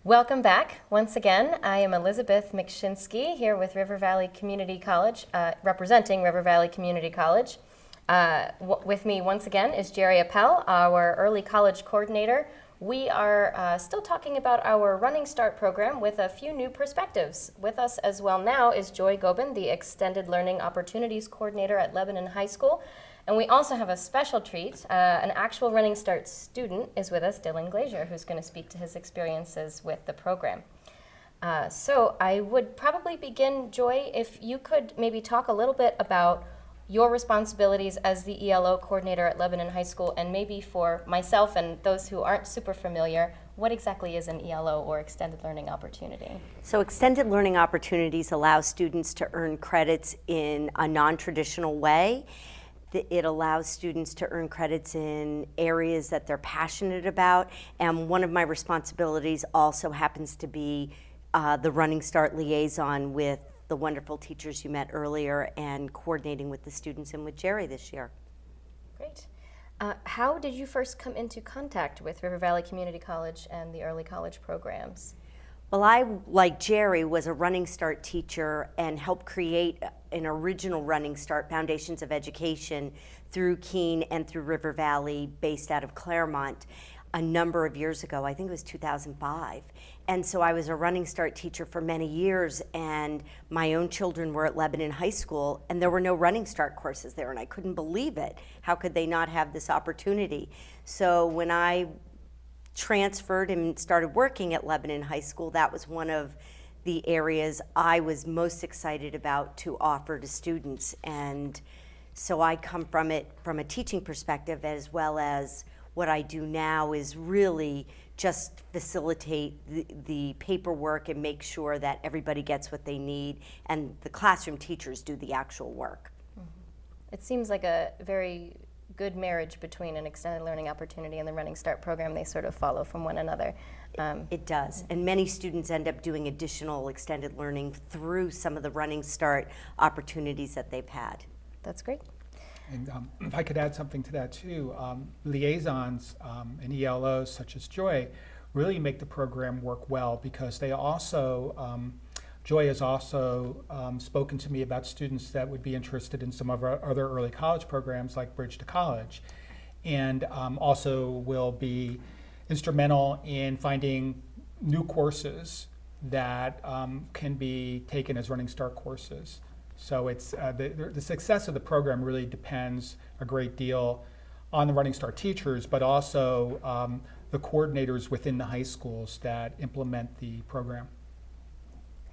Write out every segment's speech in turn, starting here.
Welcome back. Once again, I am Elizabeth McShinsky here with River Valley Community College, representing River Valley Community College. With me once again is Jerry Appel, our early college coordinator. We are still talking about our Running Start program with a few new perspectives. With us as well now is Joy Gobin, the Extended Learning Opportunities Coordinator at Lebanon High School. And we also have a special treat. An actual Running Start student is with us, Dylan Glazier, who's going to speak to his experiences with the program. So I would probably begin, Joy, if you could maybe talk a little bit about your responsibilities as the ELO coordinator at Lebanon High School, and maybe for myself and those who aren't super familiar, what exactly is an ELO or Extended Learning Opportunity? So Extended Learning Opportunities allow students to earn credits in a non-traditional way. It allows students to earn credits in areas that they're passionate about, and one of my responsibilities also happens to be the Running Start liaison with the wonderful teachers you met earlier and coordinating with the students and with Jerry this year. Great. How did you first come into contact with River Valley Community College and the early college programs? Well, I, like Jerry, was a Running Start teacher and helped create an original Running Start, Foundations of Education, through Keene and through River Valley, based out of Claremont, a number of years ago. I think it was 2005. And so I was a Running Start teacher for many years, and my own children were at Lebanon High School, and there were no Running Start courses there, and I couldn't believe it. How could they not have this opportunity? So when I transferred and started working at Lebanon High School, that was one of the areas I was most excited about to offer to students. And so I come from it from a teaching perspective, as well as what I do now is really just facilitate the paperwork and make sure that everybody gets what they need, and the classroom teachers do the actual work. Mm-hmm. It seems like a very good marriage between an Extended Learning Opportunity and the Running Start program. They sort of follow from one another. It does, and many students end up doing additional extended learning through some of the Running Start opportunities that they've had. That's great. And if I could add something to that too, liaisons and ELOs such as Joy really make the program work well, because they also, Joy has also spoken to me about students that would be interested in some of our other early college programs like Bridge to College, and also will be instrumental in finding new courses that can be taken as Running Start courses. So it's the success of the program really depends a great deal on the Running Start teachers, but also the coordinators within the high schools that implement the program.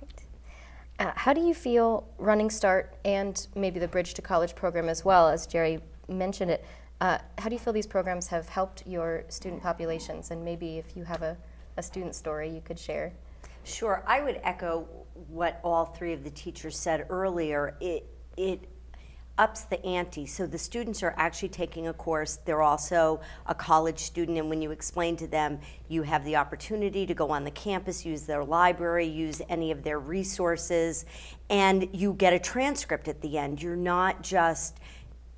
Great. How do you feel Running Start and maybe the Bridge to College program as well, as Jerry mentioned it, how do you feel these programs have helped your student populations? And maybe if you have a student story you could share. Sure, I would echo what all three of the teachers said earlier. It ups the ante. So the students are actually taking a course. They're also a college student, and when you explain to them, you have the opportunity to go on the campus, use their library, use any of their resources, and you get a transcript at the end. You're not just,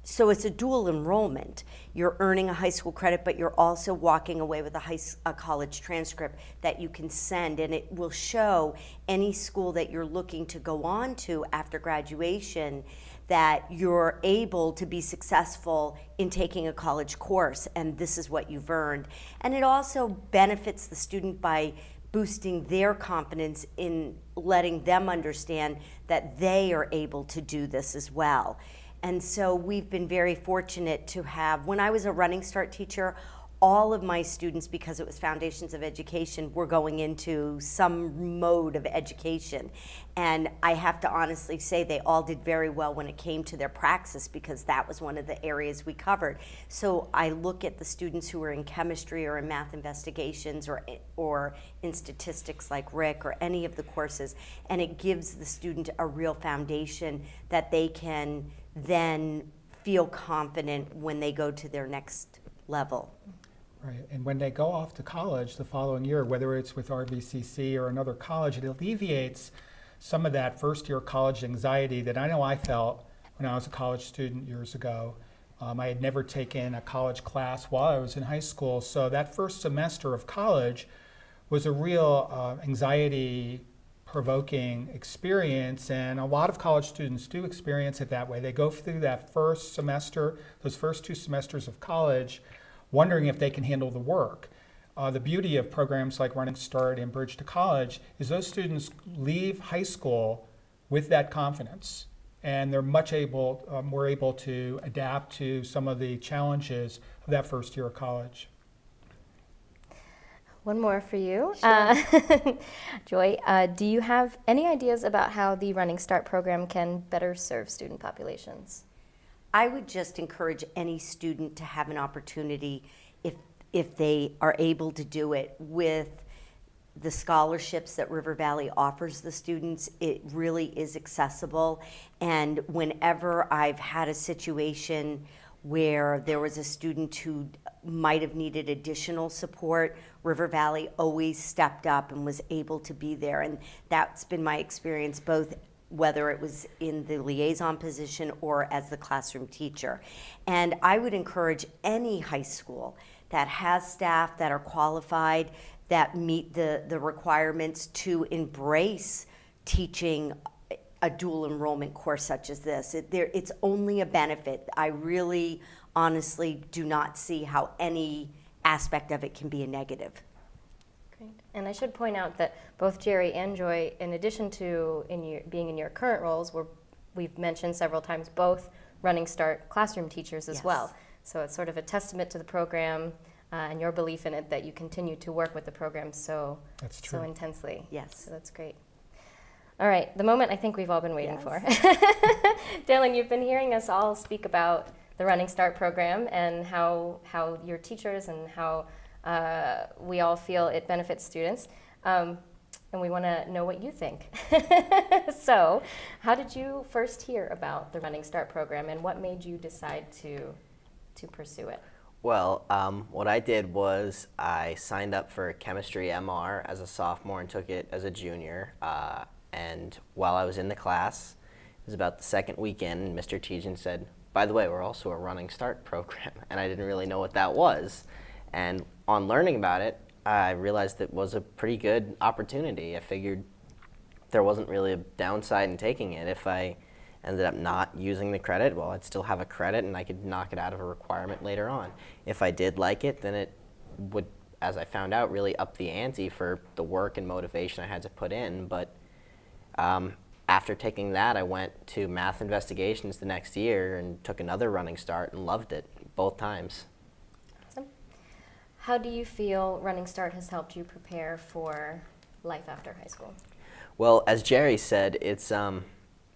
so it's a dual enrollment. You're earning a high school credit, but you're also walking away with a college transcript that you can send, and it will show any school that you're looking to go on to after graduation that you're able to be successful in taking a college course, and this is what you've earned. And it also benefits the student by boosting their confidence in letting them understand that they are able to do this as well. And so we've been very fortunate to have, when I was a Running Start teacher, all of my students, because it was Foundations of Education, were going into some mode of education. And I have to honestly say they all did very well when it came to their praxis, because that was one of the areas we covered. So I look at the students who are in chemistry or in math investigations or in statistics like Rick or any of the courses, and it gives the student a real foundation that they can then feel confident when they go to their next level. Right, and when they go off to college the following year, whether it's with RVCC or another college, it alleviates some of that first year college anxiety that I know I felt when I was a college student years ago. I had never taken a college class while I was in high school, so that first semester of college was a real anxiety-provoking experience, and a lot of college students do experience it that way. They go through that first semester, those first 2 semesters of college, wondering if they can handle the work. The beauty of programs like Running Start and Bridge to College is those students leave high school with that confidence, and they're more able to adapt to some of the challenges of that first year of college. One more for you. Sure. Joy, do you have any ideas about how the Running Start program can better serve student populations? I would just encourage any student to have an opportunity, if they are able to do it, with the scholarships that River Valley offers the students. It really is accessible, and whenever I've had a situation where there was a student who might have needed additional support, River Valley always stepped up and was able to be there, and that's been my experience, both whether it was in the liaison position or as the classroom teacher. And I would encourage any high school that has staff that are qualified, that meet the requirements, to embrace teaching a dual enrollment course such as this. It's only a benefit. I really, honestly do not see how any aspect of it can be a negative. Great. And I should point out that both Jerry and Joy, in addition to being in your current roles, we've mentioned several times, both Running Start classroom teachers as Yes. well. So it's sort of a testament to the program and your belief in it that you continue to work with the program so intensely. Yes. So that's great. All right, the moment I think we've all been waiting for. Dylan, you've been hearing us all speak about the Running Start program and how your teachers and how we all feel it benefits students. And we want to know what you think. So, how did you first hear about the Running Start program, and what made you decide to pursue it? Well, what I did was I signed up for chemistry MR as a sophomore and took it as a junior. And while I was in the class, it was about the second weekend, Mr. Tejan said, "By the way, we're also a Running Start program," and I didn't really know what that was. And on learning about it, I realized it was a pretty good opportunity. I figured there wasn't really a downside in taking it. If I ended up not using the credit, well, I'd still have a credit and I could knock it out of a requirement later on. If I did like it, then it would, as I found out, really up the ante for the work and motivation I had to put in. But after taking that, I went to math investigations the next year and took another Running Start and loved it both times. Awesome. How do you feel Running Start has helped you prepare for life after high school? Well, as Jerry said, it's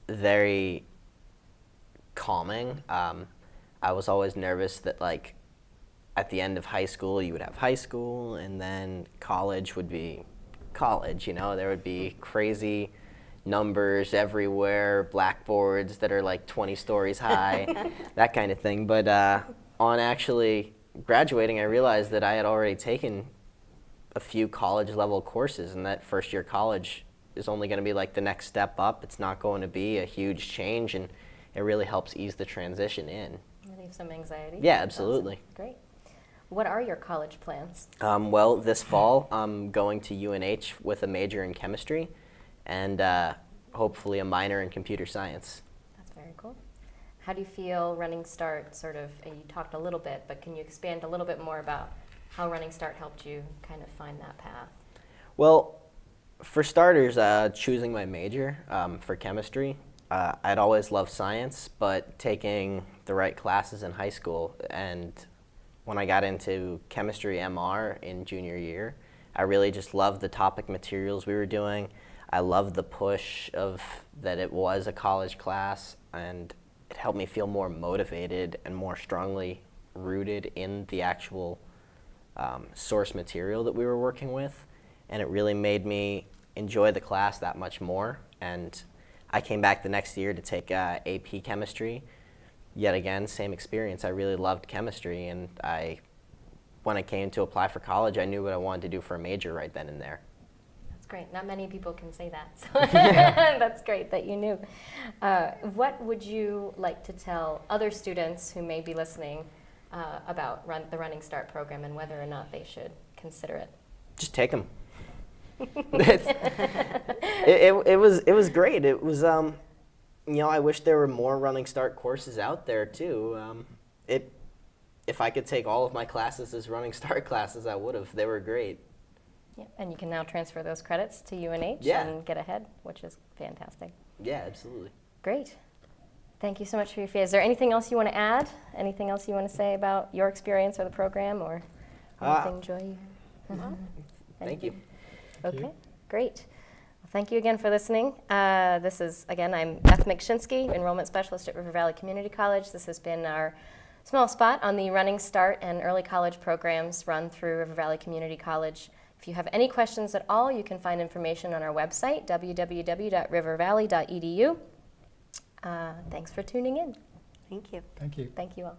very calming. I was always nervous that, like, at the end of high school, you would have high school, and then college would be college, you know? There would be crazy numbers everywhere, blackboards that are like 20 stories high, that kind of thing. But on actually graduating, I realized that I had already taken a few college-level courses, and that first year college is only going to be like the next step up. It's not going to be a huge change, and it really helps ease the transition in. Relieve some anxiety? Yeah, absolutely. Awesome. Great. What are your college plans? Well, this fall, I'm going to UNH with a major in chemistry and hopefully a minor in computer science. That's very cool. How do you feel Running Start sort of, and you talked a little bit, but can you expand a little bit more about how Running Start helped you kind of find that path? Well, for starters, choosing my major for chemistry, I'd always loved science, but taking the right classes in high school, and when I got into chemistry MR in junior year, I really just loved the topic materials we were doing. I loved the push of that it was a college class, and it helped me feel more motivated and more strongly rooted in the actual source material that we were working with, and it really made me enjoy the class that much more. And I came back the next year to take AP chemistry. Yet again, same experience. I really loved chemistry, and when I came to apply for college, I knew what I wanted to do for a major right then and there. That's great. Not many people can say that. So that's great that you knew. What would you like to tell other students who may be listening about the Running Start program and whether or not they should consider it? Just take them. It was great. It was I wish there were more Running Start courses out there too. If I could take all of my classes as Running Start classes, I would have. They were great. Yeah, and you can now transfer those credits to UNH Yeah. and get ahead, which is fantastic. Yeah, absolutely. Great. Thank you so much for your feedback. Is there anything else you want to add? Anything else you want to say about your experience or the program, or anything, Joy? Thank you. Okay, you. great. Well, thank you again for listening. This is, again, I'm Beth McShinsky, Enrollment Specialist at River Valley Community College. This has been our small spot on the Running Start and early college programs run through River Valley Community College. If you have any questions at all, you can find information on our website, www.rivervalley.edu. Thanks for tuning in. Thank you. Thank you. Thank you all.